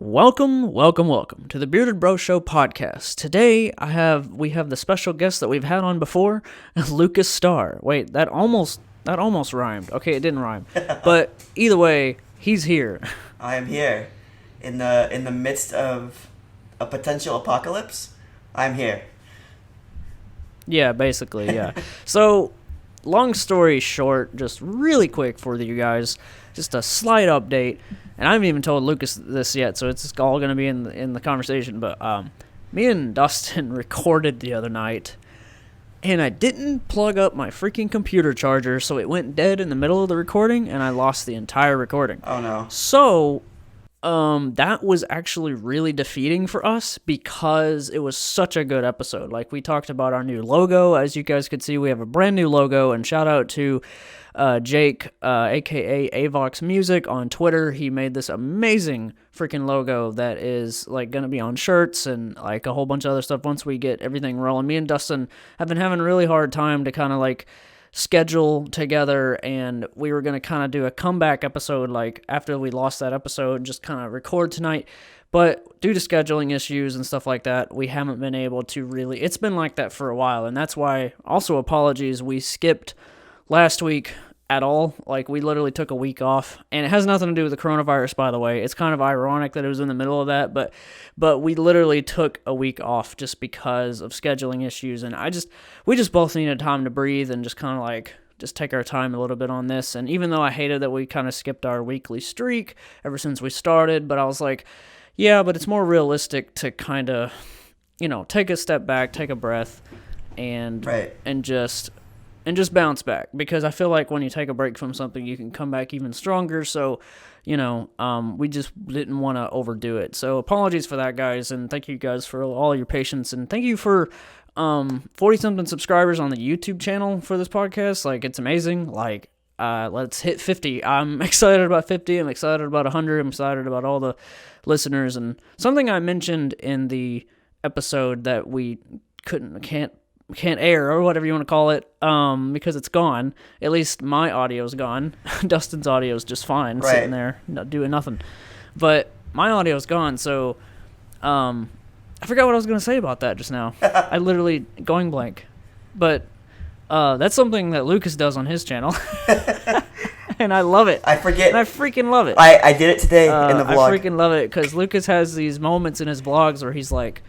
Welcome to the Bearded Bro Show podcast. Today we have the special guest that we've had on before, Lucas Starr. Wait, that almost rhymed. Okay, it didn't rhyme, but either way, he's here. I am here, in the midst of a potential apocalypse. I'm here. Yeah, basically, yeah. So, long story short, just really quick for you guys, just a slight update. And I haven't even told Lucas this yet, so it's all going to be in the conversation. But me and Dustin recorded the other night, and I didn't plug up my freaking computer charger, so it went dead in the middle of the recording, and I lost the entire recording. Oh, no. So that was actually really defeating for us because it was such a good episode. Like, we talked about our new logo. As you guys could see, we have a brand new logo, and shout out to Jake, aka Avox Music on Twitter. He made this amazing freaking logo that is like gonna be on shirts and like a whole bunch of other stuff once we get everything rolling. Me and Dustin have been having a really hard time to kind of like schedule together, and we were gonna kind of do a comeback episode like after we lost that episode, just kind of record tonight. But due to scheduling issues and stuff like that, we haven't been able to really. It's been like that for a while, and that's why. Also, apologies, we skipped last week at all. Like, we literally took a week off, and it has nothing to do with the coronavirus, by the way. It's kind of ironic that it was in the middle of that, but we literally took a week off just because of scheduling issues, and we just both needed time to breathe and just kind of like just take our time a little bit on this. And even though I hated that we kind of skipped our weekly streak ever since we started, but I was like, yeah, but it's more realistic to kind of, take a step back, take a breath, and Right. and just bounce back, because I feel like when you take a break from something, you can come back even stronger. So, we just didn't want to overdo it. So apologies for that, guys, and thank you guys for all your patience, and thank you for 40-something subscribers on the YouTube channel for this podcast. Like, it's amazing. Like, let's hit 50. I'm excited about 50. I'm excited about 100. I'm excited about all the listeners. And something I mentioned in the episode that we can't air, or whatever you want to call it, because it's gone. At least my audio's gone. Dustin's audio's just fine, Right. sitting there, not doing nothing. But my audio's gone, so I forgot what I was going to say about that just now. I literally going blank. But that's something that Lucas does on his channel. And I love it. I forget. And I freaking love it. I did it today in the vlog. I freaking love it, because Lucas has these moments in his vlogs where he's like,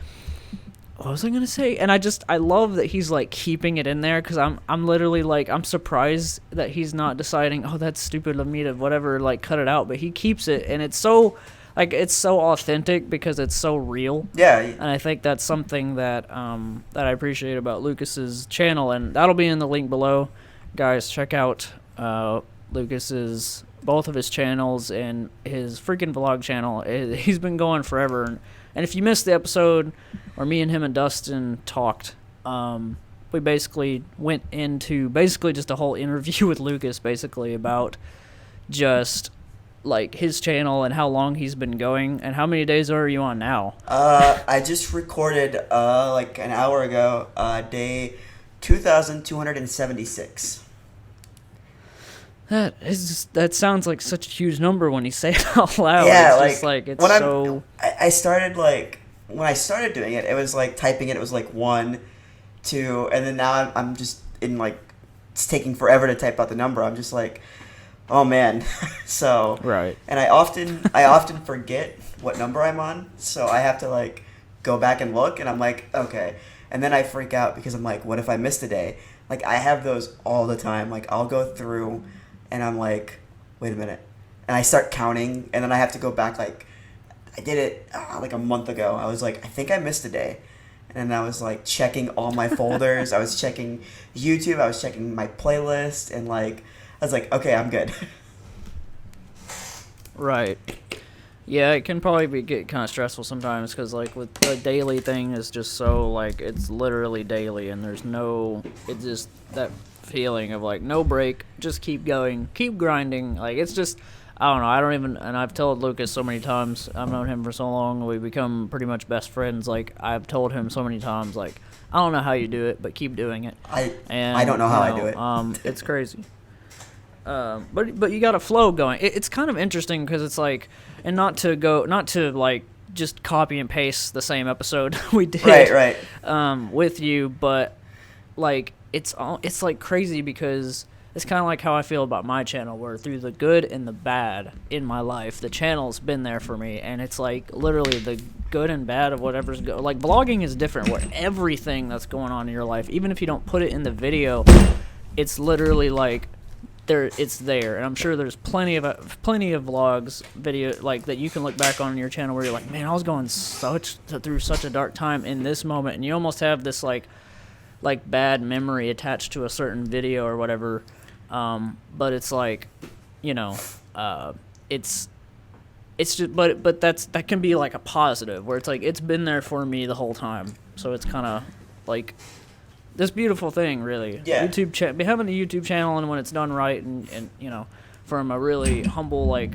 what was I gonna say? And I love that he's like keeping it in there, because I'm literally like, I'm surprised that he's not deciding, oh, that's stupid of me to whatever, like cut it out, but he keeps it, and it's so authentic because it's so real. Yeah. And I think that's something that I appreciate about Lucas's channel, and that'll be in the link below. Guys, check out Lucas's both of his channels and his freaking vlog channel. He's been going forever. And if you missed the episode where me and him and Dustin talked, we basically went into just a whole interview with Lucas, basically about just like his channel and how long he's been going. And how many days are you on now? I just recorded like an hour ago, day 2,276. That sounds like such a huge number when you say it out loud. Yeah, it's just like it's when so. I started when I started doing it, it was like typing it. It was like 1, 2, and then now I'm just in like, it's taking forever to type out the number. I'm just like, oh man. So Right. And I often forget what number I'm on, so I have to like go back and look, and I'm like, okay, and then I freak out because I'm like, what if I missed a day? Like, I have those all the time. Like, I'll go through, and I'm like, wait a minute, and I start counting, and then I have to go back. Like, I did it like a month ago. I was like, I think I missed a day, and then I was like checking all my folders. I was checking YouTube. I was checking my playlist, and like, I was like, okay, I'm good. Right. Yeah, it can probably get kind of stressful sometimes, because like with the daily thing is just so like, it's literally daily, and there's it's just that feeling of like no break, just keep going, keep grinding. Like, it's just, I don't know, and I've told Lucas so many times, I've known him for so long, we become pretty much best friends. Like, I've told him so many times, like, I don't know how you do it, but keep doing it. I don't know how I do it. It's crazy. But you got a flow going. It's kind of interesting because it's like, and not to like just copy and paste the same episode we did Right. with you, but like it's like crazy because it's kind of like how I feel about my channel, where through the good and the bad in my life, the channel's been there for me, and it's like literally the good and bad of whatever's like vlogging is different, where everything that's going on in your life, even if you don't put it in the video, it's literally like it's there. And I'm sure there's plenty of vlogs video like that you can look back on your channel where you're like, man, I was going through such a dark time in this moment, and you almost have this like bad memory attached to a certain video or whatever. But it's like, you know, it's just, but that can be like a positive, where it's like it's been there for me the whole time. So it's kind of like this beautiful thing, really. Yeah. Having a YouTube channel, and when it's done right, and you know, from a really humble, like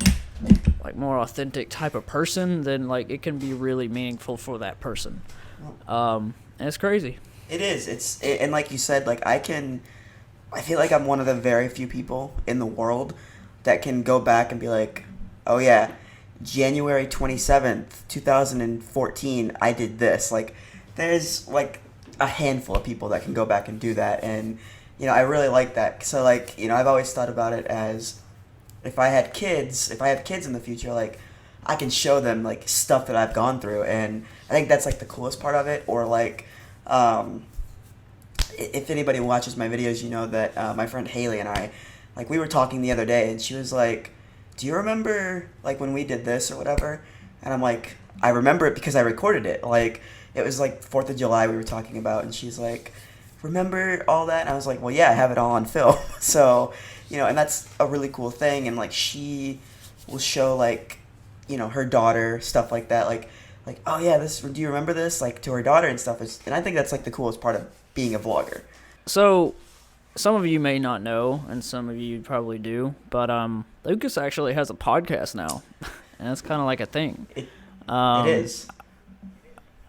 more authentic type of person, then like it can be really meaningful for that person. And it's crazy. It is. And like you said, like I feel like I'm one of the very few people in the world that can go back and be like, oh yeah, January 27th, 2014, I did this. Like, there's like a handful of people that can go back and do that. And, you know, I really like that. So like, you know, I've always thought about it as if I have kids in the future, like I can show them like stuff that I've gone through. And I think that's like the coolest part of it. Or like, if anybody watches my videos, you know that my friend Haley and I, like, we were talking the other day, and she was like, do you remember, like, when we did this or whatever? And I'm like, I remember it because I recorded it. Like, it was, like, 4th of July we were talking about, and she's like, remember all that? And I was like, well, yeah, I have it all on film. So, you know, and that's a really cool thing, and, like, she will show, like, you know, her daughter, stuff like that, like, oh, yeah, do you remember this? Like, to her daughter and stuff. And I think that's, like, the coolest part of being a vlogger. So, some of you may not know, and some of you probably do, but Lucas actually has a podcast now, and that's kind of like a thing. It is.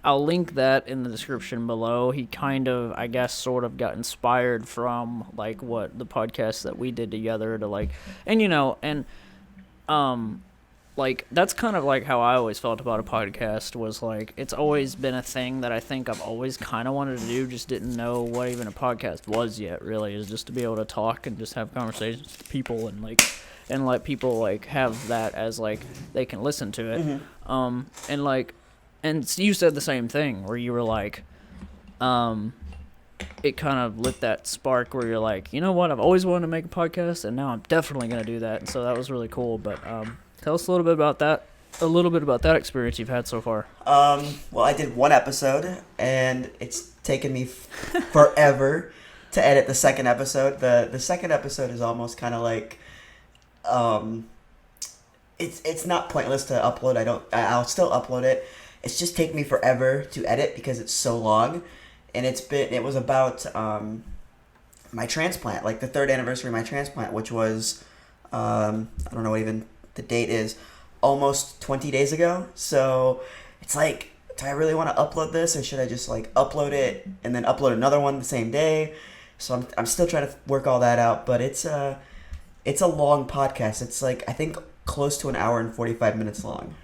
I'll link that in the description below. He kind of, I guess, sort of got inspired from, like, what the podcast that we did together to, like, and, you know, and, like, that's kind of like how I always felt about a podcast, was like, it's always been a thing that I think I've always kind of wanted to do, just didn't know what even a podcast was yet, really, is just to be able to talk and just have conversations with people and, like, and let people, like, have that as, like, they can listen to it. Mm-hmm. And, like, and you said the same thing, where you were like, it kind of lit that spark where you're like, you know what, I've always wanted to make a podcast, and now I'm definitely going to do that. And so that was really cool. But tell us a little bit about that experience you've had so far. Well, I did one episode, and it's taken me forever to edit the second episode. The second episode is almost kind of like, it's not pointless to upload. I'll still upload it. It's just taken me forever to edit because it's so long, and it was about my transplant, like the 3rd anniversary of my transplant, which was I don't know what even the date is, almost 20 days ago. So it's like, do I really want to upload this, or should I just like upload it and then upload another one the same day? So I'm still trying to work all that out, but it's a long podcast. It's like, I think close to an hour and 45 minutes long.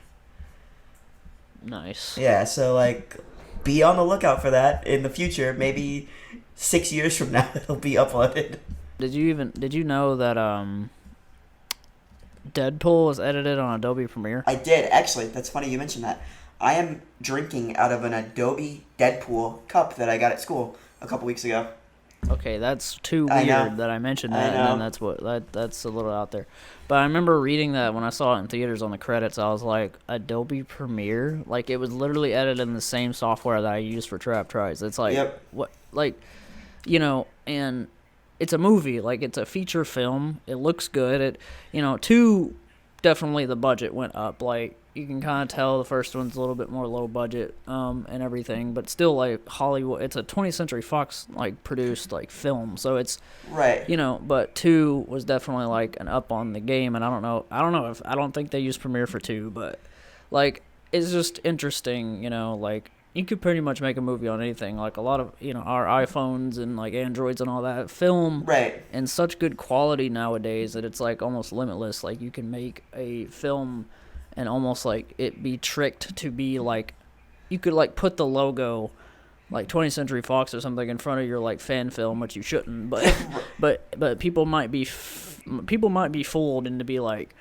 Nice. Yeah, so like, be on the lookout for that in the future. Maybe 6 years from now it'll be uploaded. Did you know that Deadpool was edited on Adobe Premiere? I did, actually. That's funny you mentioned that. I am drinking out of an Adobe Deadpool cup that I got at school a couple weeks ago. Okay, that's too weird that I mentioned that, and then that's a little out there. But I remember reading that when I saw it in theaters on the credits. I was like, Adobe Premiere? Like, it was literally edited in the same software that I use for Trap Tries. It's like, yep. What, like, you know, and it's a movie. Like, it's a feature film. It looks good. It, you know, 2, definitely the budget went up. Like, you can kind of tell the first one's a little bit more low budget and everything, but still, like, Hollywood, it's a 20th Century Fox, like, produced, like, film, so it's, right, you know, but 2 was definitely, like, an up on the game, and I don't think they used Premiere for 2, but, like, it's just interesting, you know, like, you could pretty much make a movie on anything. Like a lot of our iPhones and like Androids and all that film Right. in such good quality nowadays that it's like almost limitless. Like you can make a film and almost like it be tricked to be like you could like put the logo like 20th Century Fox or something in front of your like fan film, which you shouldn't. But people might be fooled into be like,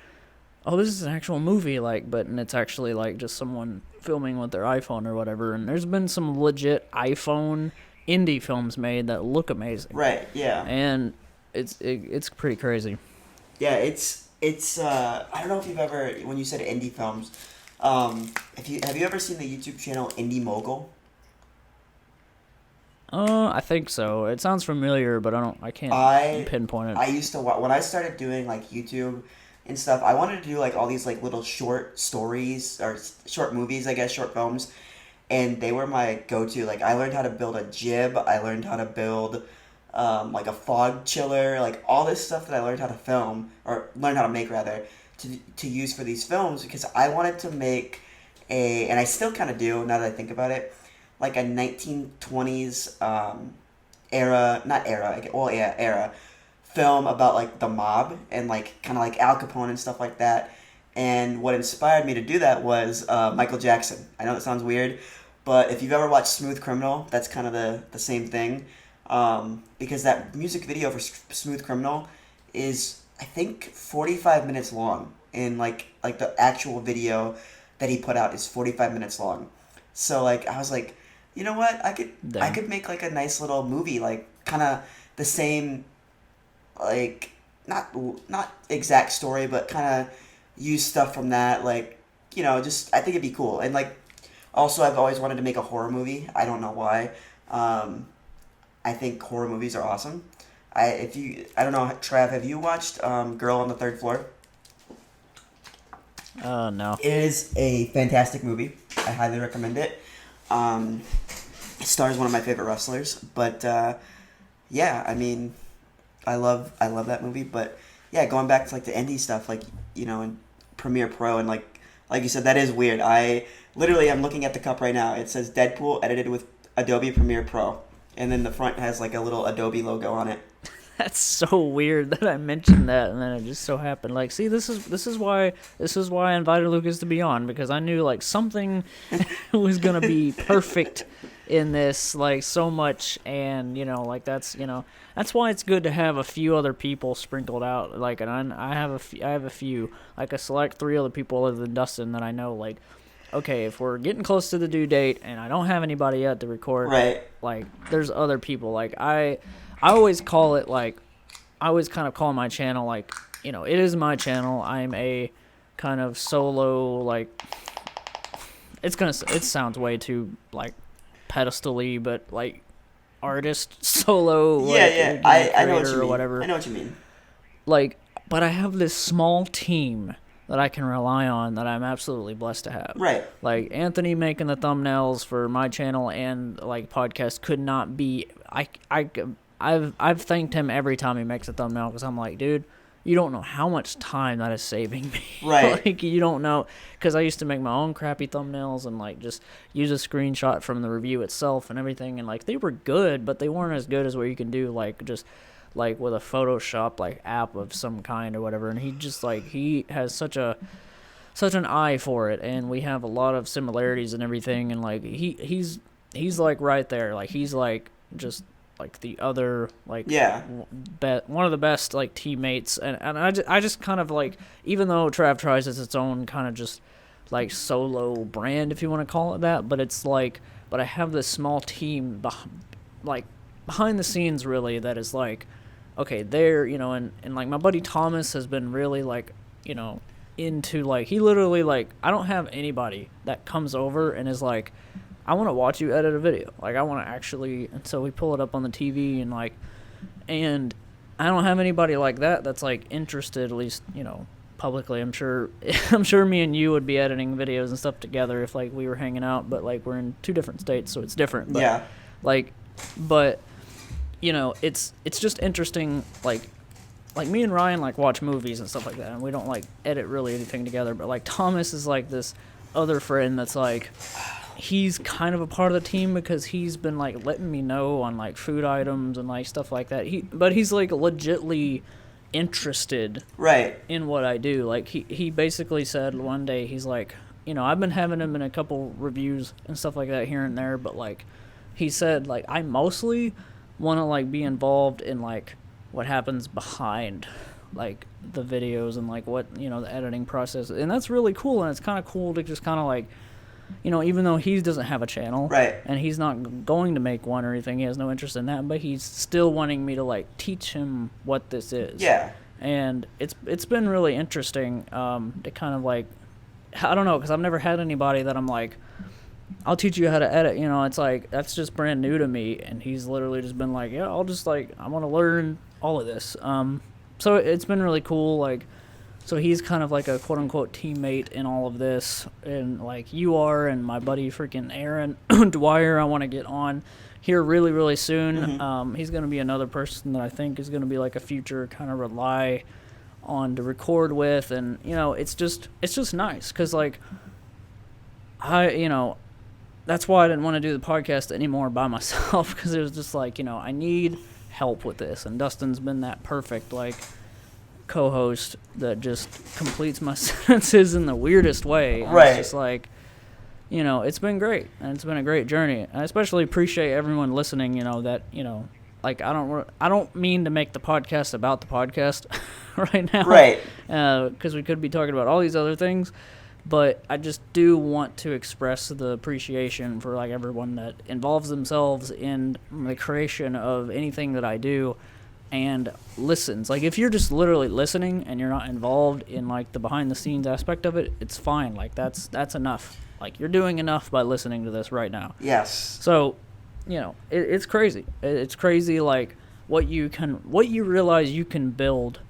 oh, this is an actual movie, and it's actually like just someone filming with their iPhone or whatever. And there's been some legit iPhone indie films made that look amazing. Right. Yeah. And it's pretty crazy. Yeah. It's I don't know if you've ever, when you said indie films, have you ever seen the YouTube channel Indy Mogul? I think so. It sounds familiar, but I can't pinpoint it. I used to when I started doing like YouTube and stuff, I wanted to do like all these like little short stories or short movies, I guess, short films, and they were my go-to. Like I learned how to build a jib, I learned how to build like a fog chiller, like all this stuff that I learned how to film or learn how to make rather to use for these films because I wanted to make and I still kind of do now that I think about it, like a 1920s era film about like the mob and like kind of like Al Capone and stuff like that. And what inspired me to do that was Michael Jackson. I know that sounds weird, but if you've ever watched Smooth Criminal, that's kind of the same thing. Because that music video for Smooth Criminal is, I think, 45 minutes long, and like the actual video that he put out is 45 minutes long. So like I was like, you know what, I could make like a nice little movie, like kind of the same, like not exact story, but kind of use stuff from that, like, just I think it'd be cool. And like also I've always wanted to make a horror movie. I don't know why. I think horror movies are awesome. I don't know, Trav, have you watched Girl on the Third Floor? No. It is a fantastic movie. I highly recommend it. Starr is one of my favorite wrestlers, but yeah, I mean, I love that movie. But yeah, going back to like the indie stuff, like and Premiere Pro, and like you said, that is weird. I'm looking at the cup right now. It says Deadpool edited with Adobe Premiere Pro, and then the front has like a little Adobe logo on it. That's so weird that I mentioned that, and then it just so happened. Like, see, this is why I invited Lucas to be on, because I knew like something was gonna be perfect in this, like so much, and like that's why it's good to have a few other people sprinkled out. Like, and I have a few, like a select 3 other people other than Dustin that I know. Like, okay, if we're getting close to the due date and I don't have anybody yet to record, right? Like, there's other people. Like I always call it, like, I always kind of call my channel, like, it is my channel. I'm a kind of solo, like, it sounds way too, like, pedestal-y, but, like, artist solo, yeah, I know what you mean. Or whatever. I know what you mean. Like, but I have this small team that I can rely on that I'm absolutely blessed to have. Right. Like, Anthony making the thumbnails for my channel and, like, podcast could not be... I've thanked him every time he makes a thumbnail, because I'm like, dude, you don't know how much time that is saving me. Right. Like, you don't know, because I used to make my own crappy thumbnails and, like, just use a screenshot from the review itself and everything, and, like, they were good, but they weren't as good as what you can do, like, just, like, with a Photoshop, like, app of some kind or whatever, and he just, like, he has such an eye for it, and we have a lot of similarities and everything, and, like, he's like, right there, like, he's, like, just... like the other, like, one of the best, like, teammates, and I just kind of, like, even though Trav Tries is its own kind of just, like, solo brand, if you want to call it that, but it's like, but I have this small team, like, behind the scenes, really, that is, like, okay, they're, and like, my buddy Thomas has been really, like, into, like, he literally, like, I don't have anybody that comes over and is, like, I want to watch you edit a video. Like, I want to actually... And so we pull it up on the TV and, like... And I don't have anybody like that that's, like, interested, at least, publicly. I'm sure me and you would be editing videos and stuff together if, like, we were hanging out. But, like, we're in 2 different states, so it's different. But, yeah. Like, but, it's just interesting, like, me and Ryan, like, watch movies and stuff like that. And we don't, like, edit really anything together. But, like, Thomas is, like, this other friend that's, like... he's kind of a part of the team because he's been like letting me know on like food items and like stuff like that. But he's like legitly interested Right. in what I do. Like he basically said one day, he's like, I've been having him in a couple reviews and stuff like that here and there, but like he said, like, I mostly want to like be involved in like what happens behind like the videos and like what the editing process, and that's really cool. And it's kind of cool to just kind of like, even though he doesn't have a channel, Right, and he's not going to make one or anything, he has no interest in that, but he's still wanting me to like teach him what this is. yeah, And it's been really interesting to kind of like, I don't know, because I've never had anybody that I'm like, I'll teach you how to edit. It's like, that's just brand new to me. And he's literally just been like, yeah, I'll just like, I want to learn all of this. So it's been really cool. Like, so he's kind of like a quote unquote teammate in all of this. And like you are, and my buddy freaking Aaron Dwyer, I want to get on here really, really soon. Mm-hmm. He's going to be another person that I think is going to be like a future kind of rely on to record with. And, it's just nice. Cause like that's why I didn't want to do the podcast anymore by myself, because it was just like, I need help with this. And Dustin's been that perfect, like, co-host that just completes my sentences in the weirdest way. And right. It's just like, it's been great. And it's been a great journey. I especially appreciate everyone listening, that, like, I don't mean to make the podcast about the podcast right now. Right. Because we could be talking about all these other things. But I just do want to express the appreciation for like everyone that involves themselves in the creation of anything that I do and listens. Like if you're just literally listening and you're not involved in like the behind the scenes aspect of it, it's fine. Like that's enough. Like you're doing enough by listening to this right now. Yes. So, it's crazy. It's crazy like what you realize you can build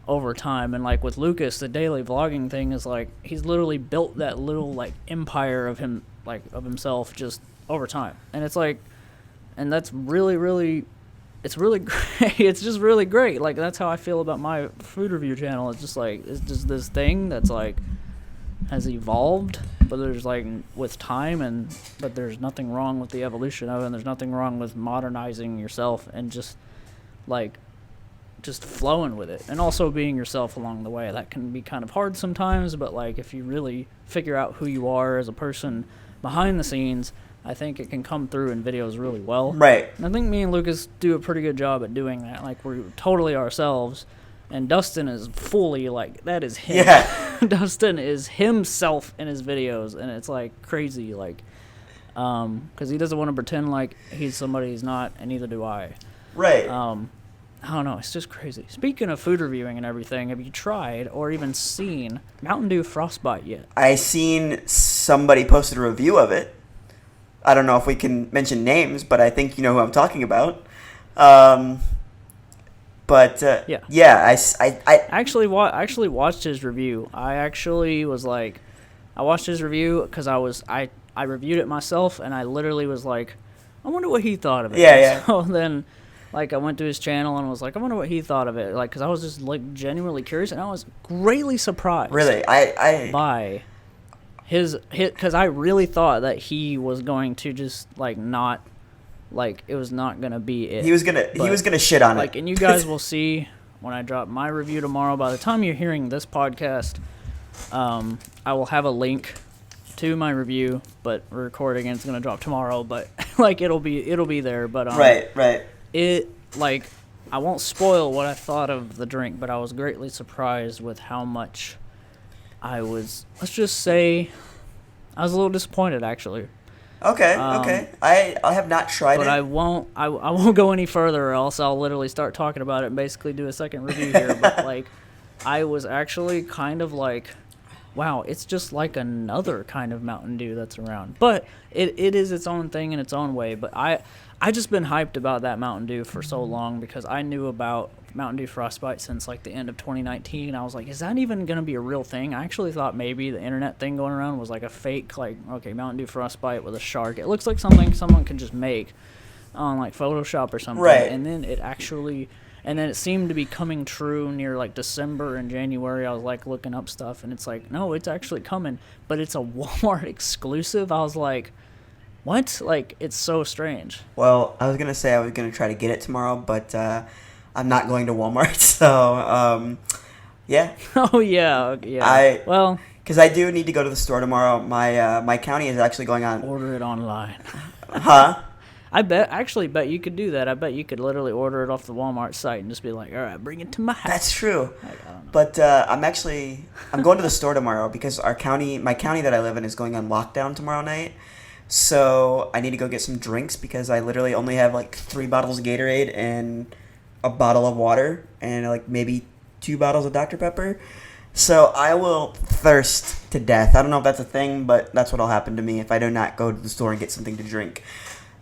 over time. And like with Lucas, the daily vlogging thing is like he's literally built that little like empire of him, like of himself, just over time. And it's like, and that's really it's really great. It's just really great. Like that's how I feel about my food review channel. It's just like it's just this thing that's like has evolved, but there's like with time, but there's nothing wrong with the evolution of it, and there's nothing wrong with modernizing yourself and just like just flowing with it, and also being yourself along the way. That can be kind of hard sometimes, but like if you really figure out who you are as a person behind the scenes, I think it can come through in videos really well. Right. And I think me and Lucas do a pretty good job at doing that. Like we're totally ourselves, and Dustin is fully like that is him. Yeah. Dustin is himself in his videos, and it's like crazy, like because he doesn't want to pretend like he's somebody he's not, and neither do I. Right. I don't know, it's just crazy. Speaking of food reviewing and everything, have you tried or even seen Mountain Dew Frostbite yet? I seen somebody posted a review of it. I don't know if we can mention names, but I think you know who I'm talking about. Yeah, I actually watched his review. I actually was like, I watched his review because I reviewed it myself, and I literally was like, I wonder what he thought of it. Yeah. So then, like, I went to his channel and was like, I wonder what he thought of it. Like, because I was just like genuinely curious, and I was greatly surprised. Really, I by his because I really thought that he was going to just like not, like it was not gonna be it. He was gonna shit on like, it. And you guys will see when I drop my review tomorrow. By the time you're hearing this podcast, I will have a link to my review, but we're recording and it's gonna drop tomorrow. But like it'll be there. But right. It like I won't spoil what I thought of the drink, but I was greatly surprised with how much I was. Let's just say I was a little disappointed actually. Okay. I have not tried but it. I won't go any further, or else I'll literally start talking about it and basically do a second review here. But like, I was actually kind of like, wow, it's just like another kind of Mountain Dew that's around. But it is its own thing in its own way. But I just been hyped about that Mountain Dew for so long because I knew about Mountain Dew Frostbite since like the end of 2019. I was like, is that even going to be a real thing? I actually thought maybe the internet thing going around was like a fake, like, okay, Mountain Dew Frostbite with a shark. It looks like something someone can just make on like Photoshop or something. Right. And then it seemed to be coming true near like December and January. I was like looking up stuff, and it's like, no, it's actually coming, but it's a Walmart exclusive. I was like, What? Like, it's so strange. Well, I was gonna say I was gonna try to get it tomorrow, but I'm not going to Walmart, so yeah. Oh yeah, yeah. I Well, because I do need to go to the store tomorrow. My county is actually going on. order it online. Huh? Actually bet you could do that. I bet you could literally order it off the Walmart site and just be like, all right, bring it to my house. That's true. Like, I don't know. But I'm going to the store tomorrow because my county that I live in is going on lockdown tomorrow night. So I need to go get some drinks because I literally only have like 3 bottles of Gatorade and a bottle of water and like maybe 2 bottles of Dr. Pepper. So I will thirst to death. I don't know if that's a thing, but that's what'll happen to me if I do not go to the store and get something to drink.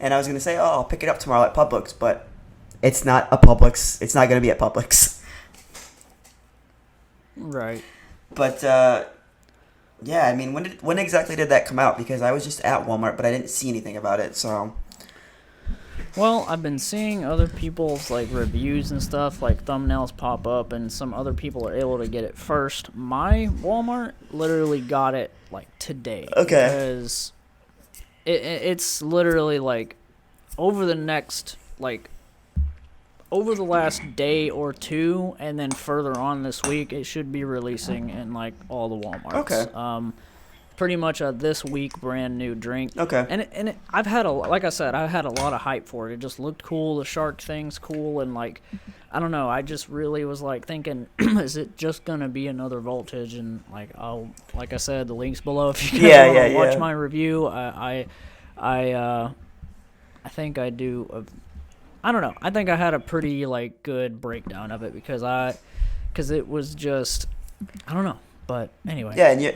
And I was gonna say, oh, I'll pick it up tomorrow at Publix, but it's not a Publix. It's not gonna be at Publix. Right. But yeah, I mean, when exactly did that come out? Because I was just at Walmart, but I didn't see anything about it. So Well, I've been seeing other people's like reviews and stuff, like thumbnails pop up, and some other people are able to get it first. My Walmart literally got it like today. Okay. Because it's literally like over the last day or two, and then further on this week, it should be releasing in like all the Walmarts. Okay. Pretty much a this week brand new drink. Okay. And I've had like I said, I had a lot of hype for it. It just looked cool. The shark thing's cool, and like, I don't know. I just really was like thinking, is it just gonna be another Voltage? And like, like I said, the link's below if you guys want to watch my review. I think I do. I don't know. I think I had a pretty like good breakdown of it because it was just, I don't know. But anyway, yeah, and you're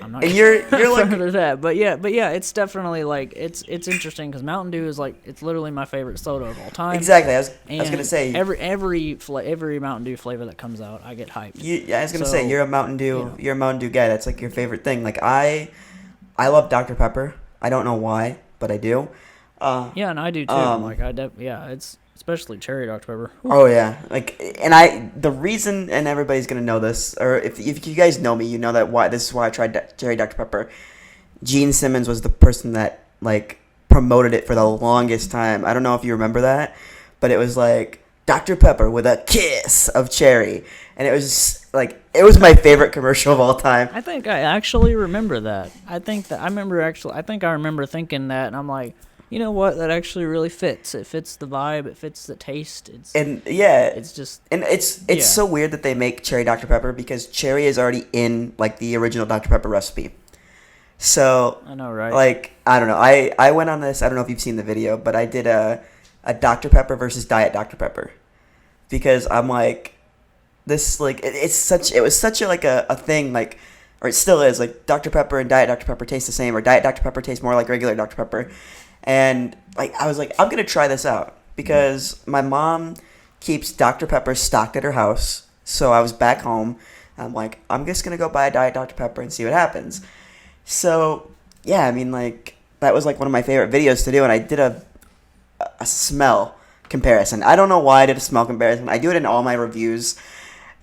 like further that. But yeah, it's definitely like it's interesting because Mountain Dew is like it's literally my favorite soda of all time. Exactly. I was gonna say every Mountain Dew flavor that comes out, I get hyped. I was gonna say you're a Mountain Dew. You're a Mountain Dew guy. That's like your favorite thing. Like I love Dr. Pepper. I don't know why, but I do. Yeah, and I do too. Like it's especially cherry Dr. Pepper. Oh yeah, like the reason, and everybody's gonna know this, or if you guys know me, you know this is why I tried cherry Dr. Pepper. Gene Simmons was the person that like promoted it for the longest time. I don't know if you remember that, but it was like Dr. Pepper with a kiss of cherry, and it was like it was my favorite commercial of all time. I think I actually remember that. I think I remember thinking that, and I'm like, you know what? That actually really fits. It fits the vibe. It fits the taste. It's so weird that they make cherry Dr. Pepper because cherry is already in like the original Dr. Pepper recipe. So I know, right? Like I don't know. I went on this. I don't know if you've seen the video, but I did a Dr. Pepper versus Diet Dr. Pepper because I'm like this like it was such a thing like. Or it still is like Dr. Pepper and Diet Dr. Pepper taste the same, or Diet Dr. Pepper tastes more like regular Dr. Pepper. And like I was like, I'm gonna try this out because my mom keeps Dr. Pepper stocked at her house. So I was back home. I'm like, I'm just gonna go buy a Diet Dr. Pepper and see what happens. So yeah, I mean like that was like one of my favorite videos to do, and I did a smell comparison. I don't know why I did a smell comparison. I do it in all my reviews.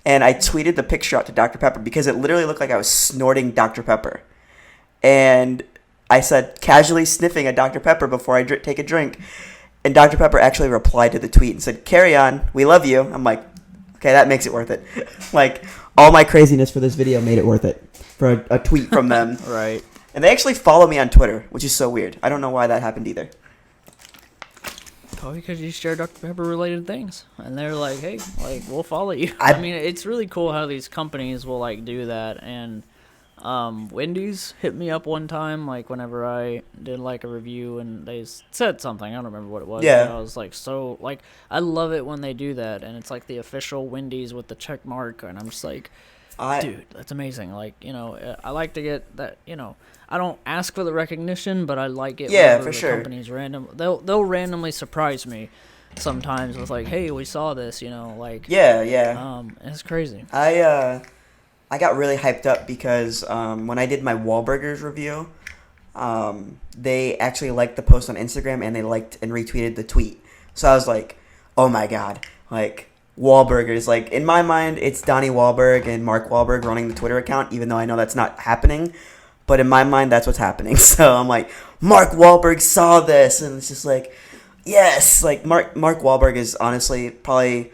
And I tweeted the picture out to Dr. Pepper because it literally looked like I was snorting Dr. Pepper. And I said, casually sniffing a Dr. Pepper before I take a drink. And Dr. Pepper actually replied to the tweet and said, carry on, we love you. I'm like, okay, that makes it worth it. Like, all my craziness for this video made it worth it. For a tweet from them. Right. And they actually follow me on Twitter, which is so weird. I don't know why that happened either. Probably because you share Dr. Pepper related things, and they're like, "Hey, like we'll follow you." I mean, it's really cool how these companies will like do that. And Wendys hit me up one time, like whenever I did like a review, and they said something. I don't remember what it was. Yeah. But I was like, so like I love it when they do that, and it's like the official Wendys with the check mark, and I'm just like, dude, that's amazing. Like I like to get that. I don't ask for the recognition, but I like it. Yeah, for the sure. Companies they'll randomly surprise me sometimes with like, hey, we saw this, like. Yeah. It's crazy. I got really hyped up because when I did my Wahlburgers review, they actually liked the post on Instagram and they liked and retweeted the tweet. So I was like, oh my god, like Wahlburgers. Like in my mind, it's Donnie Wahlberg and Mark Wahlberg running the Twitter account, even though I know that's not happening. but in my mind, that's what's happening. So I'm like, Mark Wahlberg saw this, and it's just like, yes, like Mark Wahlberg is honestly probably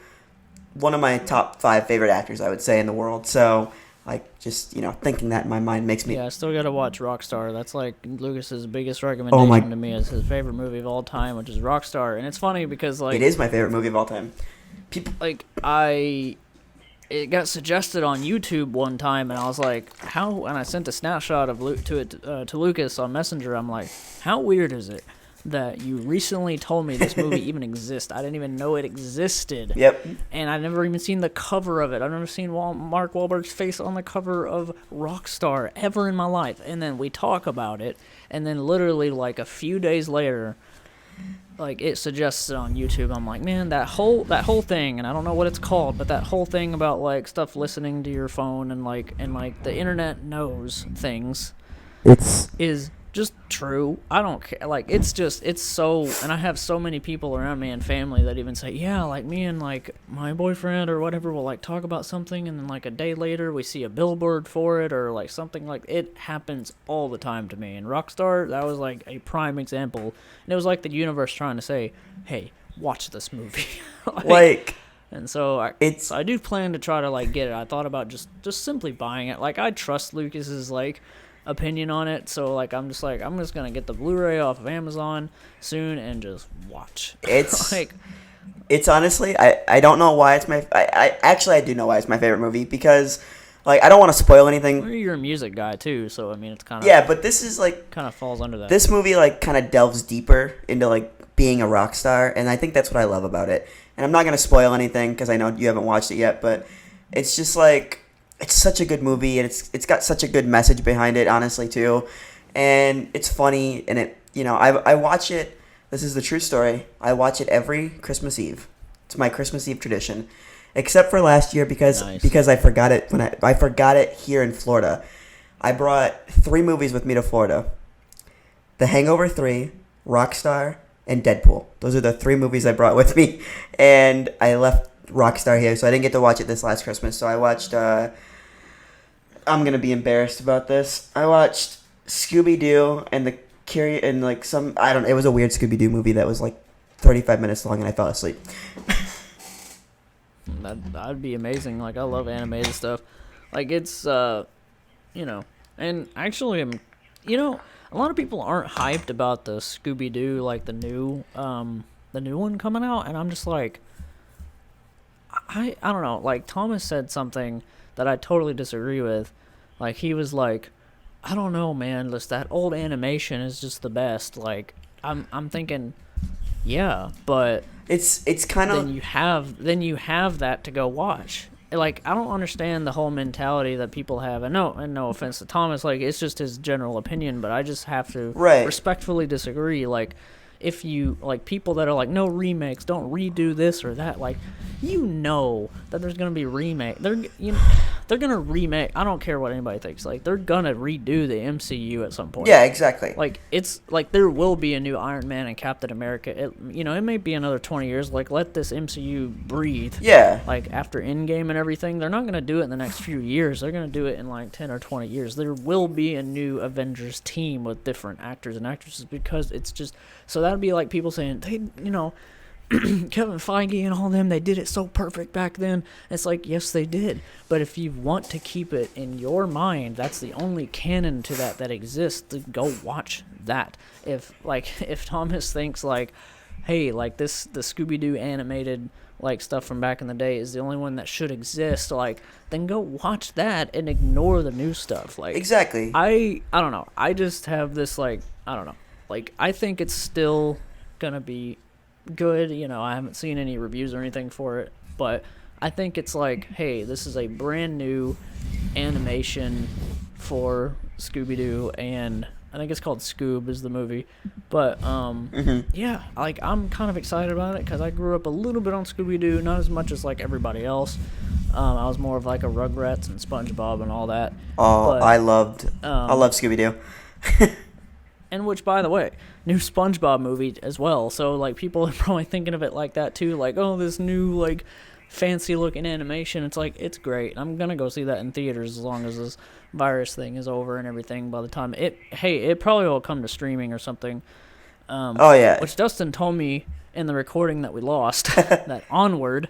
one of my top 5 favorite actors, I would say, in the world. So like, just thinking that in my mind makes me. Yeah, I still gotta watch Rockstar. That's like Lucas's biggest Oh recommendation my! to me is his favorite movie of all time, which is Rockstar. And it's funny because like It is my favorite movie of all time. People. like it got suggested on YouTube one time, and I was like, how? And I sent a snapshot of to Lucas on Messenger. I'm like, how weird is it that you recently told me this movie even exists? I didn't even know it existed. Yep. And I've never even seen the cover of it. I've never seen Mark Wahlberg's face on the cover of Rockstar ever in my life. And then we talk about it, and then literally like a few days later, like it suggests it on YouTube. I'm like, man, that whole thing, and I don't know what it's called, but that whole thing about like stuff listening to your phone and like the internet knows things is just true. I don't care. Like it's so, and I have so many people around me and family that even say, yeah, like me and like my boyfriend or whatever will like talk about something, and then like a day later we see a billboard for it or like something. Like it happens all the time to me. And Rockstar, that was like a prime example, and it was like the universe trying to say, hey, watch this movie. like and so I do plan to try to like get it. I thought about just simply buying it. Like I trust Lucas's like opinion on it, so like I'm just gonna get the Blu-ray off of Amazon soon and just watch. It's like it's honestly, I don't know why it's my I do know why it's my favorite movie, because like I don't want to spoil anything. well, you're a music guy too, so I mean it's kind of, yeah, but this is like kind of falls under that. this movie like kind of delves deeper into like being a rock star, and I think that's what I love about it. And I'm not gonna spoil anything because I know you haven't watched it yet, but it's just like, it's such a good movie, and it's got such a good message behind it, honestly, too. And it's funny, and it, I watch it. This is the true story. I watch it every Christmas Eve. It's my Christmas Eve tradition, except for last year because I forgot it when I forgot it here in Florida. I brought 3 movies with me to Florida: The Hangover 3, Rockstar, and Deadpool. Those are the 3 movies I brought with me, and I left Rockstar here, so I didn't get to watch it this last Christmas. So I watched. I'm gonna be embarrassed about this. I watched Scooby Doo and like some, I don't know, it was a weird Scooby Doo movie that was like 35 minutes long, and I fell asleep. That'd be amazing. Like I love animated stuff. Like it's and actually a lot of people aren't hyped about the Scooby Doo, like the new one coming out, and I'm just like, I don't know. Like Thomas said something that I totally disagree with. Like he was like, I don't know, man, just that old animation is just the best. Like I'm thinking, yeah, but it's kind of, then you have that to go watch. Like I don't understand the whole mentality that people have. And no offense to Thomas, like it's just his general opinion, but I just have to respectfully disagree. Like if you like people that are like, no remakes, don't redo this or that, like that there's gonna be remake. They're gonna remake. I don't care what anybody thinks. Like they're gonna redo the MCU at some point. Yeah, exactly. Like it's like there will be a new Iron Man and Captain America. It may be another 20 years. Like let this MCU breathe. Yeah. Like after Endgame and everything, they're not gonna do it in the next few years. They're gonna do it in like 10 or 20 years. There will be a new Avengers team with different actors and actresses, because it's just, so that'd be like people saying Kevin Feige and all them, they did it so perfect back then. It's like, yes, they did. But if you want to keep it in your mind, that's the only canon to that exists, to go watch that. If Thomas thinks like, hey, like the Scooby Doo animated like stuff from back in the day is the only one that should exist, like then go watch that and ignore the new stuff. Like exactly. I don't know. I just have this like, I don't know. Like I think it's still gonna be good. I haven't seen any reviews or anything for it, but I think it's like, hey, this is a brand new animation for Scooby-Doo, and I think it's called Scoob is the movie. But yeah, like I'm kind of excited about it because I grew up a little bit on Scooby-Doo, not as much as like everybody else. I was more of like a Rugrats and SpongeBob and all that. Oh, but I love Scooby-Doo. And which, by the way, new SpongeBob movie as well. So, like, people are probably thinking of it like that, too. Like, oh, this new, like, fancy looking animation. It's like, it's great. I'm gonna go see that in theaters as long as this virus thing is over and everything. By the time it probably will come to streaming or something. Oh yeah. Which Dustin told me in the recording that we lost that Onward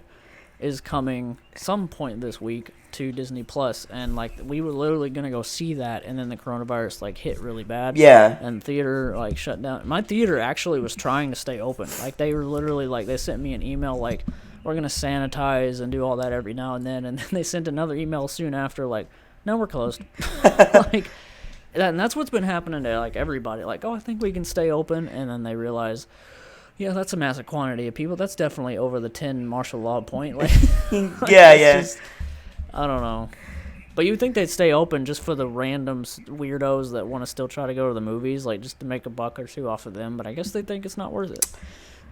is coming some point this week to Disney Plus, and like we were literally gonna go see that, and then the coronavirus like hit really bad. Yeah. And theater like shut down. My theater actually was trying to stay open. Like they were literally like, they sent me an email like, we're gonna sanitize and do all that every now and then they sent another email soon after like, no, we're closed. Like, and that's what's been happening to like everybody. Like, oh, I think we can stay open, and then they realize, yeah, that's a massive quantity of people. That's definitely over the 10 martial law point. Like, yeah. Just, I don't know. But you'd think they'd stay open just for the random weirdos that want to still try to go to the movies, like just to make a buck or two off of them. But I guess they think it's not worth it.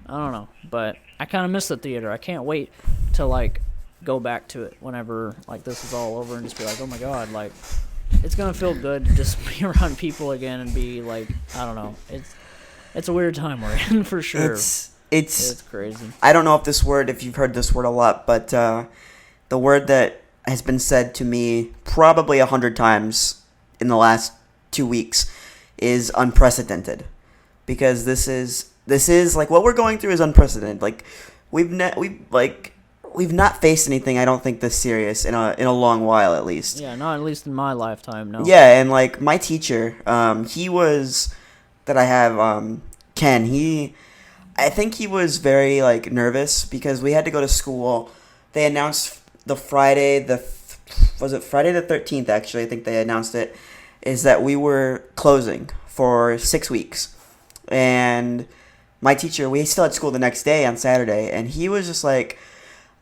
I don't know. But I kind of miss the theater. I can't wait to, like, go back to it whenever, like, this is all over and just be like, oh, my God, like, it's going to feel good to just be around people again and be, like, I don't know. It's a weird time we're in, for sure. It's crazy. I don't know if you've heard this word a lot, but the word that has been said to me probably 100 times in the last 2 weeks is unprecedented, because this is like what we're going through is unprecedented. Like we've not faced anything, I don't think, this serious in a long while, at least. Yeah, not at least in my lifetime, no. Yeah, and like my teacher, he was that I have, Ken. I think he was very like nervous because we had to go to school. They announced Friday the 13th, actually, I think they announced it, is that we were closing for 6 weeks. And my teacher, we still had school the next day on Saturday, and he was just like,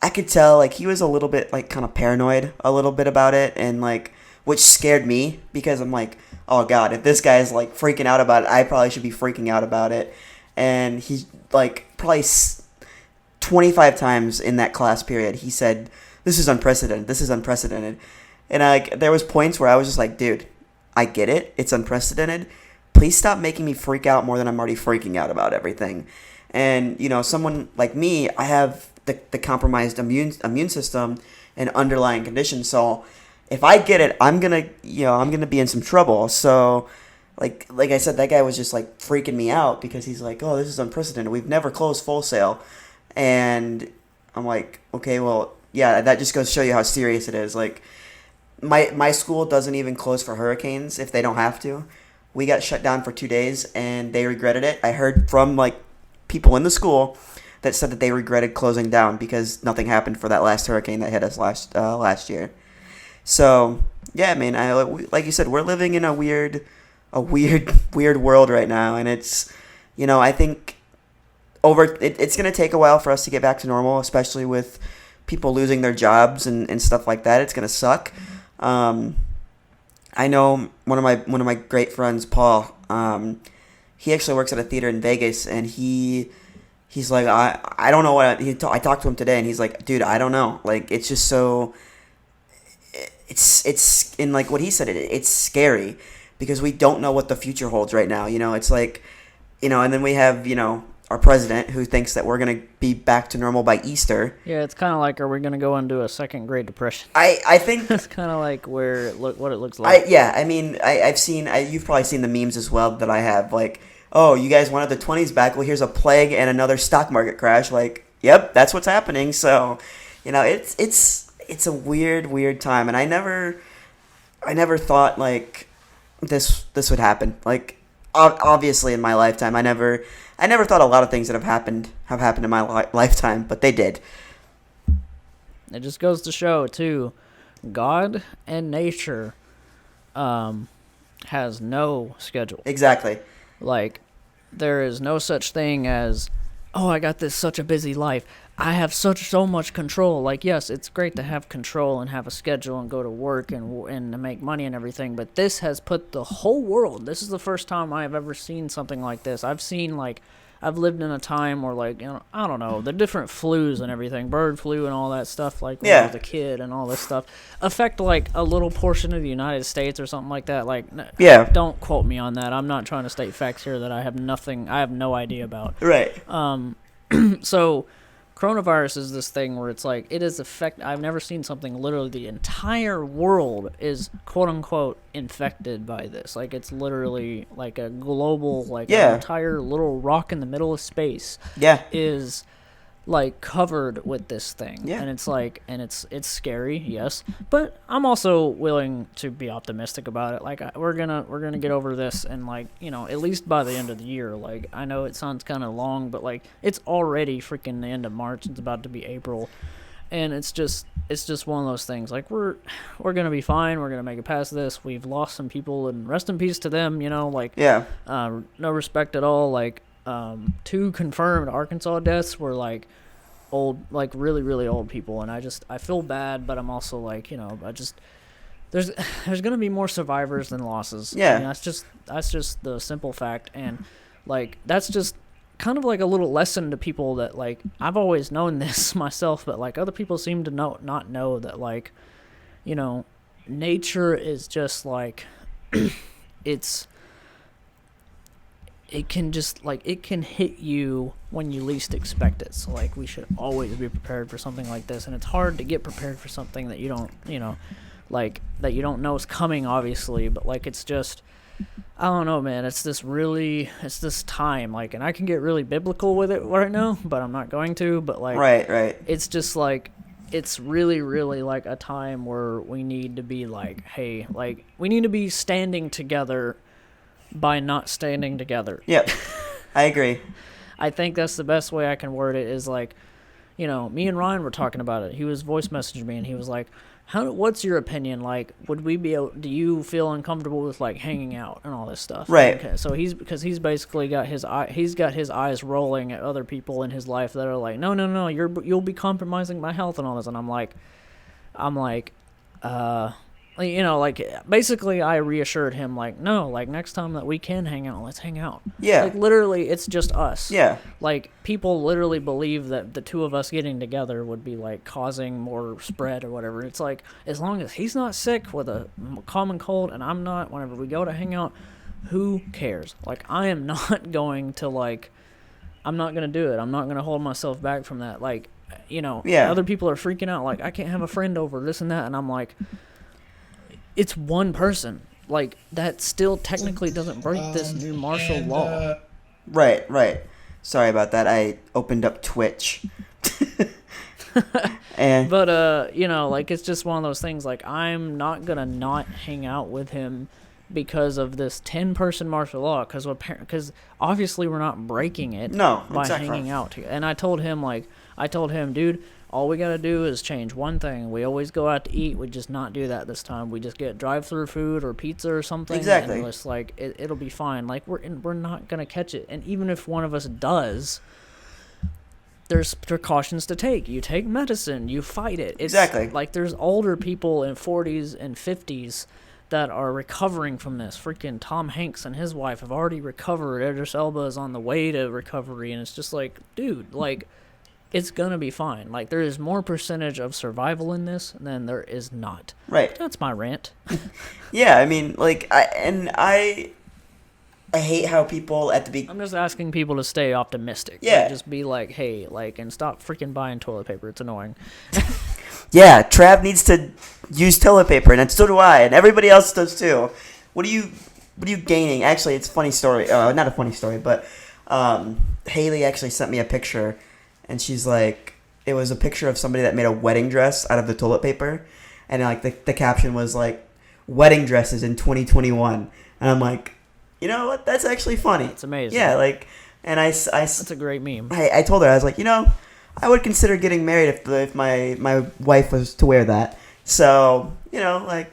I could tell, like, he was a little bit, like, kind of paranoid a little bit about it, and, like, which scared me, because I'm like, oh, God, if this guy's, like, freaking out about it, I probably should be freaking out about it. And he, like, probably 25 times in that class period, he said, this is unprecedented, this is unprecedented. And, like, there was points where I was just like, dude, I get it, it's unprecedented. Please stop making me freak out more than I'm already freaking out about everything. And, you know, someone like me, I have the compromised immune system and underlying conditions. So if I get it, I'm gonna be in some trouble. So like I said, that guy was just like freaking me out because he's like, oh, this is unprecedented. We've never closed Full Sail. And I'm like, okay, well, yeah, that just goes to show you how serious it is. Like my school doesn't even close for hurricanes if they don't have to. We got shut down for 2 days and they regretted it. I heard from like people in the school that said that they regretted closing down because nothing happened for that last hurricane that hit us last year. So yeah, man, like you said, we're living in a weird world right now, and it's, you know, I think it's gonna take a while for us to get back to normal, especially with people losing their jobs and stuff like that. It's gonna suck. I know one of my great friends, Paul. He actually works at a theater in Vegas, and he's like, I don't know what I talked to him today, and he's like, dude, I don't know. Like, it's just so, it's in like what he said, it's scary because we don't know what the future holds right now. You know, it's like, you know, and then we have, you know, our president who thinks that we're going to be back to normal by Easter. Yeah, it's kind of like, are we going to go into a second Great Depression? I think that's kind of like what it looks like. I mean, you've probably seen the memes as well that I have, like, oh, you guys wanted the 20s back, well, here's a plague and another stock market crash. Like, yep, that's what's happening. So, you know, it's a weird time, and I never thought like this would happen. Like, obviously in my lifetime, I never thought a lot of things that have happened in my lifetime, but they did. It just goes to show too, God and nature has no schedule. Exactly. Like, there is no such thing as, oh, I got such a busy life, I have so much control. Like, yes, it's great to have control and have a schedule and go to work and to make money and everything, but this has put the whole world, this is the first time I have ever seen something like this. I've lived in a time where, like, you know, I don't know, the different flus and everything, bird flu and all that stuff, like when I was a kid and all this stuff, affect, like, a little portion of the United States or something like that. Like, yeah, don't quote me on that. I'm not trying to state facts here that I have no idea about. Right. So coronavirus is this thing where it's like, it is I've never seen something literally the entire world is quote unquote infected by this. Like, it's literally like a global, like an entire little rock in the middle of space is like covered with this thing. And it's like, and it's scary, yes, but I'm also willing to be optimistic about it. Like, we're gonna get over this, and like, you know, at least by the end of the year. Like, I know it sounds kind of long, but like, it's already freaking the end of March. It's about to be April, and it's just one of those things. Like, we're gonna be fine. We're gonna make it past this. We've lost some people, and rest in peace to them, you know. Like, no respect at all. Like, 2 confirmed Arkansas deaths were like old, like really, really old people, and I feel bad, but I'm also like, you know, there's gonna be more survivors than losses. I mean, that's just the simple fact, and like, that's just kind of like a little lesson to people that, like, I've always known this myself, but like, other people seem to not know that, like, you know, nature is just like it can just, like, it can hit you when you least expect it. So, like, we should always be prepared for something like this. And it's hard to get prepared for something that you don't, you know, like, that you don't know is coming, obviously. But, like, it's just, I don't know, man. It's this time. Like, and I can get really biblical with it right now, but I'm not going to. But, like, right. It's just, like, it's really, really, like, a time where we need to be, like, hey, like, we need to be standing together by not standing together. Yep, I agree. I think that's the best way I can word it, is like, you know, me and Ryan were talking about it. He was voice messaging me, and he was like, what's your opinion? Like, would we be able, do you feel uncomfortable with, like, hanging out and all this stuff? Right. Okay, so he's basically got his eyes rolling at other people in his life that are like, no, you'll be compromising my health and all this. And I'm like, you know, like, basically I reassured him, like, no, like, next time that we can hang out, let's hang out. Yeah. Like, literally, it's just us. Yeah. Like, people literally believe that the 2 of us getting together would be, like, causing more spread or whatever. It's like, as long as he's not sick with a common cold and I'm not, whenever we go to hang out, who cares? Like, I am not going to, like, I'm not going to do it. I'm not going to hold myself back from that. Like, you know, other people are freaking out, like, I can't have a friend over, this and that, and I'm like, it's one person. Like, that still technically doesn't break this new martial law. Right. Sorry about that. I opened up Twitch. But, you know, like, it's just one of those things. Like, I'm not going to not hang out with him because of this 10-person martial law. Because obviously we're not breaking it by hanging out together. And I told him, dude, all we gotta do is change one thing. We always go out to eat. We just not do that this time. We just get drive-through food or pizza or something. Exactly. And just, like, it'll be fine. Like, we're not gonna catch it. And even if one of us does, there's precautions to take. You take medicine. You fight it. Exactly. Like, there's older people in 40s and 50s that are recovering from this. Freaking Tom Hanks and his wife have already recovered. Idris Elba is on the way to recovery. And it's just like, dude, like, it's gonna be fine. Like, there is more percentage of survival in this than there is not. Right. That's my rant. Yeah, I mean, like, I hate how people at the beginning. I'm just asking people to stay optimistic. Yeah. Like, just be like, hey, like, and stop freaking buying toilet paper. It's annoying. Yeah, Trav needs to use toilet paper, and so do I, and everybody else does too. What are you gaining? Actually, it's a funny story. Not a funny story, but Haley actually sent me a picture. And she's like, it was a picture of somebody that made a wedding dress out of the toilet paper. And, like, the caption was, like, wedding dresses in 2021. And I'm like, you know what? That's actually funny. It's amazing. Yeah, like, and that's a great meme. I told her, I was like, you know, I would consider getting married if my wife was to wear that. So, you know, like,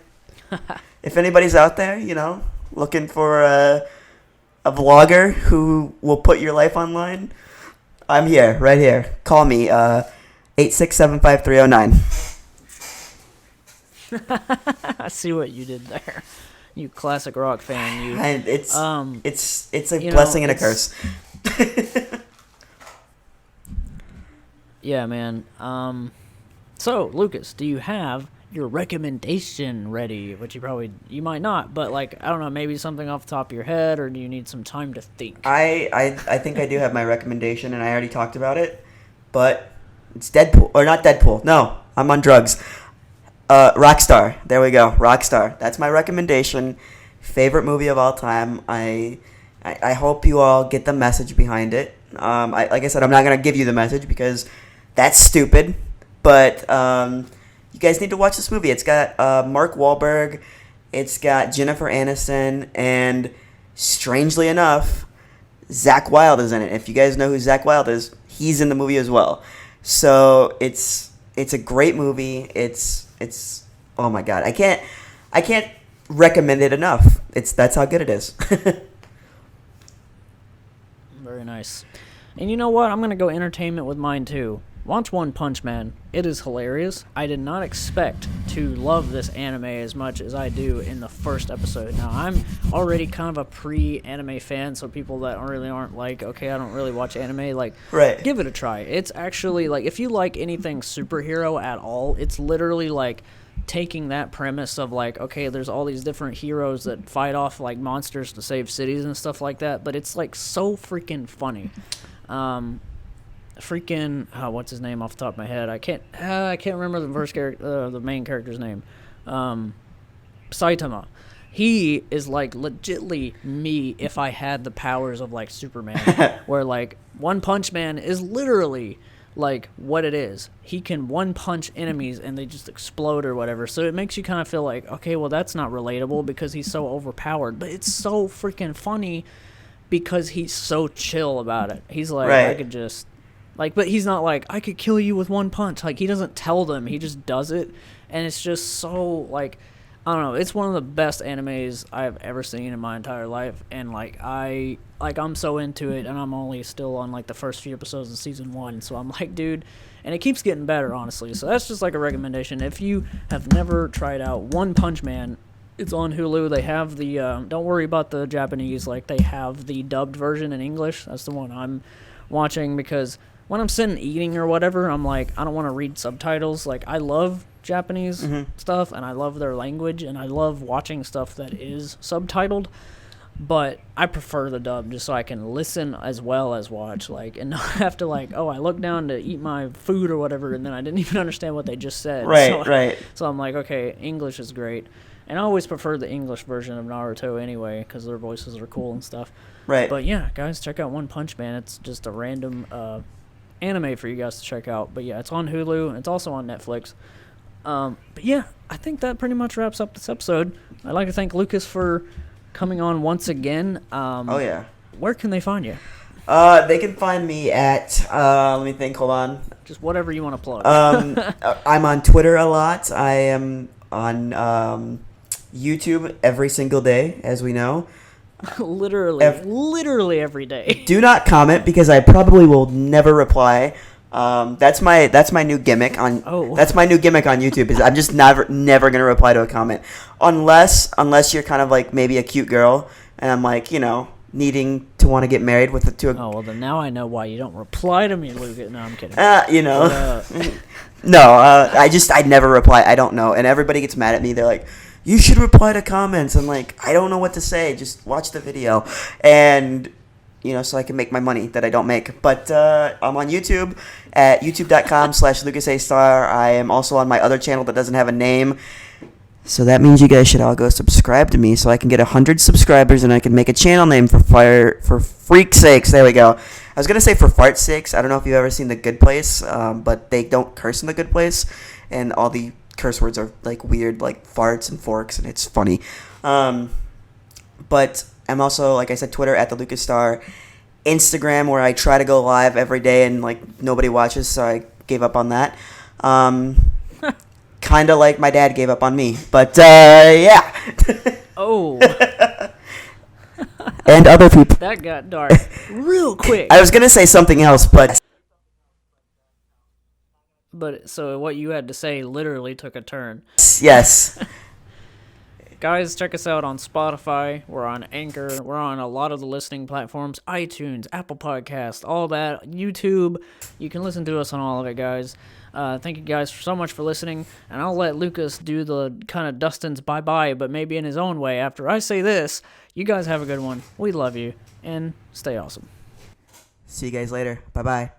if anybody's out there, you know, looking for a vlogger who will put your life online, I'm here, right here. Call me, 8675309. I see what you did there. You classic rock fan. It's a blessing and a curse. Yeah, man. So, Lucas, do you have your recommendation ready? Which you might not, but, like, I don't know, maybe something off the top of your head, or do you need some time to think? I think I do have my recommendation, and I already talked about it, but It's Deadpool, or not Deadpool. No, I'm on drugs. Rockstar. There we go. Rockstar. That's my recommendation. Favorite movie of all time. I hope you all get the message behind it. Like I said, I'm not gonna give you the message because that's stupid. But you guys need to watch this movie. It's got Mark Wahlberg. It's got Jennifer Aniston, and strangely enough, Zach Wilde is in it. If you guys know who Zach Wilde is, he's in the movie as well. So it's a great movie. It's oh my god. I can't recommend it enough. That's how good it is. Very nice. And you know what? I'm going to go entertainment with mine too. Watch One Punch Man. It is hilarious. I did not expect to love this anime as much as I do in the first episode. Now, I'm already kind of a pre-anime fan, so people that really aren't like, okay, I don't really watch anime, like, Right. give it a try. It's actually, like, if you like anything superhero at all, it's literally, like, taking that premise of, like, okay, there's all these different heroes that fight off, like, monsters to save cities and stuff like that, but it's, like, so freaking funny. What's his name off the top of my head? I can't remember the main character's name. Saitama. He is like legitly me if I had the powers of like Superman, where like One Punch Man is literally like what it is. He can one punch enemies and they just explode or whatever. So it makes you kind of feel like, okay, well that's not relatable because he's so overpowered, but it's so freaking funny because he's so chill about it. He's like, Right. I could just like, but he's not like, I could kill you with one punch. Like, he doesn't tell them. He just does it. And it's just so, like, I don't know. It's one of the best animes I've ever seen in my entire life. And, I'm so into it. And I'm only still on, like, the first few episodes of season 1. So I'm like, dude. And it keeps getting better, honestly. So that's just, like, a recommendation. If you have never tried out One Punch Man, it's on Hulu. They have the, don't worry about the Japanese. Like, they have the dubbed version in English. That's the one I'm watching because when I'm sitting eating or whatever, I'm like, I don't want to read subtitles. Like, I love Japanese stuff, and I love their language, and I love watching stuff that is subtitled, but I prefer the dub just so I can listen as well as watch, like, and not have to, like, oh, I looked down to eat my food or whatever, and then I didn't even understand what they just said. Right. So I'm like, okay, English is great. And I always prefer the English version of Naruto anyway, because their voices are cool and stuff. Right. But yeah, guys, check out One Punch Man. It's just a random anime for you guys to check out. But yeah, it's on Hulu, and it's also on Netflix. But yeah, I think that pretty much wraps up this episode. I'd like to thank Lucas for coming on once again. Oh yeah. Where can they find you? They can find me at let me think. Hold on. Just whatever you want to plug. I'm on Twitter a lot. I am on YouTube every single day, as we know. Literally every day. Do not comment because I probably will never reply. That's my new gimmick on. Oh. That's my new gimmick on YouTube. Is I'm just never gonna reply to a comment unless you're kind of like maybe a cute girl and I'm like needing to want to get married with Oh well, then now I know why you don't reply to me, Lucas. No, I'm kidding. No, I never reply. I don't know, and everybody gets mad at me. They're like, you should reply to comments. I'm like, I don't know what to say. Just watch the video. And, so I can make my money that I don't make. But I'm on YouTube at youtube.com/LucasAStar. I am also on my other channel that doesn't have a name. So that means you guys should all go subscribe to me so I can get 100 subscribers and I can make a channel name for freak's sakes. There we go. I was going to say for fart's sakes. I don't know if you've ever seen The Good Place, but they don't curse in The Good Place. And all the curse words are like weird, like farts and forks, and it's funny. But I'm also, like I said, Twitter at the Lucas Starr, Instagram where I try to go live every day and like nobody watches, so I gave up on that. Kind of like my dad gave up on me, but yeah. Oh. And other people. That got dark real quick. I was gonna say something else, but so what you had to say literally took a turn. Yes. Guys, check us out on Spotify. We're on Anchor. We're on a lot of the listening platforms. iTunes, Apple Podcasts, all that. YouTube. You can listen to us on all of it, guys. Thank you guys so much for listening. And I'll let Lucas do the kind of Dustin's bye-bye, but maybe in his own way after I say this. You guys have a good one. We love you. And stay awesome. See you guys later. Bye-bye.